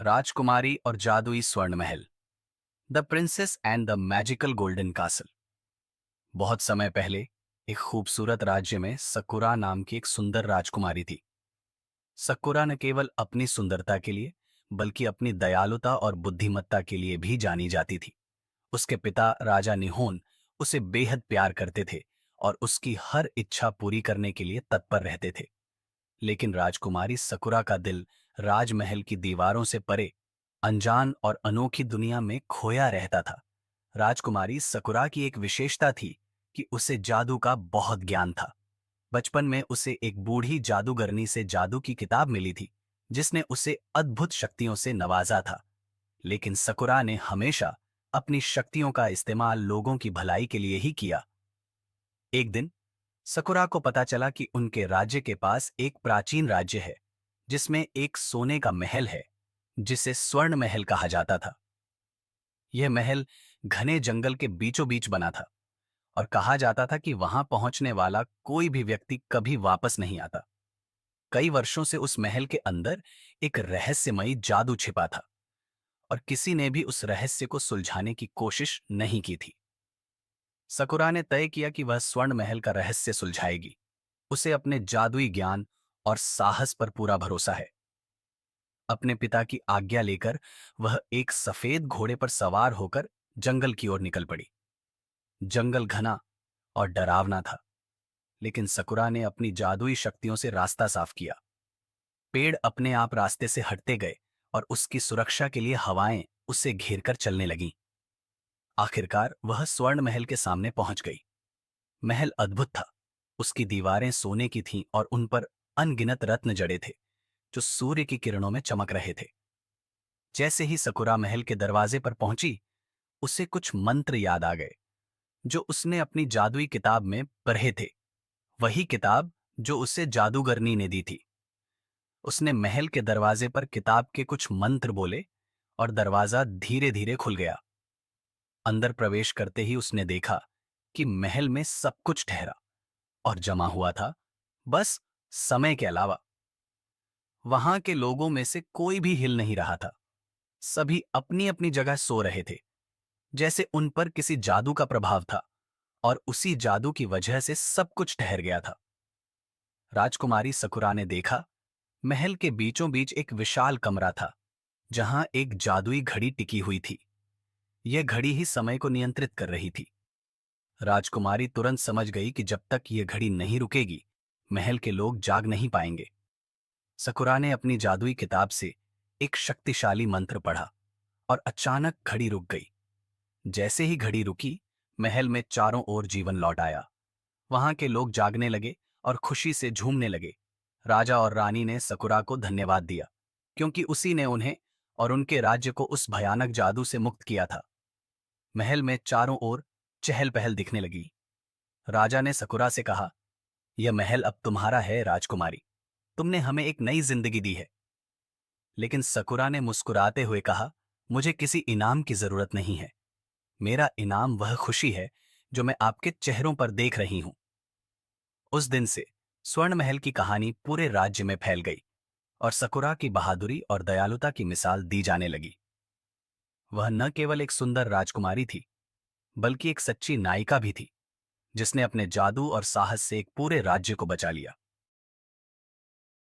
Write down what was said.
राजकुमारी और जादुई स्वर्ण महल। The princess and the magical golden castle. बहुत समय पहले एक खूबसूरत राज्य में सकुरा नाम की एक सुंदर राजकुमारी थी। सकुरा न केवल अपनी सुंदरता के लिए बल्कि अपनी दयालुता और बुद्धिमत्ता के लिए भी जानी जाती थी। उसके पिता राजा निहोन उसे बेहद प्यार करते थे और उसकी हर इच्छा पूरी करने के लिए तत्पर रहते थे। लेकिन राजकुमारी सकुरा का दिल राजमहल की दीवारों से परे अनजान और अनोखी दुनिया में खोया रहता था। राजकुमारी सकुरा की एक विशेषता थी कि उसे जादू का बहुत ज्ञान था। बचपन में उसे एक बूढ़ी जादूगरनी से जादू की किताब मिली थी, जिसने उसे अद्भुत शक्तियों से नवाजा था। लेकिन सकुरा ने हमेशा अपनी शक्तियों का इस्तेमाल लोगों की भलाई के लिए ही किया। एक दिन सकुरा को पता चला कि उनके राज्य के पास एक प्राचीन राज्य है, जिसमें एक सोने का महल है, जिसे स्वर्ण महल कहा जाता था। यह महल घने जंगल के बीचों बीच बना था और कहा जाता था कि वहां पहुंचने वाला कोई भी व्यक्ति कभी वापस नहीं आता। कई वर्षों से उस महल के अंदर एक रहस्यमयी जादू छिपा था और किसी ने भी उस रहस्य को सुलझाने की कोशिश नहीं की थी। सकुरा ने तय किया कि वह स्वर्ण महल का रहस्य सुलझाएगी। उसे अपने जादुई ज्ञान और साहस पर पूरा भरोसा है। अपने पिता की आज्ञा लेकर वह एक सफेद घोड़े पर सवार होकर जंगल की ओर निकल पड़ी। जंगल घना और डरावना था, लेकिन सकुरा ने अपनी जादुई शक्तियों से रास्ता साफ किया। पेड़ अपने आप रास्ते से हटते गए और उसकी सुरक्षा के लिए हवाएं उसे घेरकर चलने लगीं। आखिरकार वह स्वर्ण महल के सामने पहुंच गई। महल अद्भुत था। उसकी दीवारें सोने की थीं और उन पर अनगिनत रत्न जड़े थे, जो सूर्य की किरणों में चमक रहे थे। जैसे ही सकुरा महल के दरवाजे पर पहुंची, उसे कुछ मंत्र याद आ गए, जो उसने अपनी जादुई किताब में पढ़े थे। वही किताब जो उसे जादूगरनी ने दी थी। उसने महल के दरवाजे पर किताब के कुछ मंत्र बोले और दरवाजा धीरे धीरे खुल गया। अंदर प्रवेश करते ही उसने देखा कि महल में सब कुछ ठहरा और जमा हुआ था, बस समय के अलावा। वहां के लोगों में से कोई भी हिल नहीं रहा था। सभी अपनी अपनी जगह सो रहे थे, जैसे उन पर किसी जादू का प्रभाव था और उसी जादू की वजह से सब कुछ ठहर गया था। राजकुमारी सकुरा ने देखा, महल के बीचों बीच एक विशाल कमरा था, जहां एक जादुई घड़ी टिकी हुई थी। यह घड़ी ही समय को नियंत्रित कर रही थी। राजकुमारी तुरंत समझ गई कि जब तक यह घड़ी नहीं रुकेगी, महल के लोग जाग नहीं पाएंगे। सकुरा ने अपनी जादुई किताब से एक शक्तिशाली मंत्र पढ़ा और अचानक घड़ी रुक गई। जैसे ही घड़ी रुकी, महल में चारों ओर जीवन लौट आया। वहां के लोग जागने लगे और खुशी से झूमने लगे। राजा और रानी ने सकुरा को धन्यवाद दिया, क्योंकि उसी ने उन्हें और उनके राज्य को उस भयानक जादू से मुक्त किया था। महल में चारों ओर चहल पहल दिखने लगी। राजा ने सकुरा से कहा, यह महल अब तुम्हारा है राजकुमारी। तुमने हमें एक नई जिंदगी दी है। लेकिन सकुरा ने मुस्कुराते हुए कहा, मुझे किसी इनाम की जरूरत नहीं है। मेरा इनाम वह खुशी है जो मैं आपके चेहरों पर देख रही हूं। उस दिन से स्वर्ण महल की कहानी पूरे राज्य में फैल गई और सकुरा की बहादुरी और दयालुता की मिसाल दी जाने लगी। वह न केवल एक सुंदर राजकुमारी थी, बल्कि एक सच्ची नायिका भी थी, जिसने अपने जादू और साहस से एक पूरे राज्य को बचा लिया।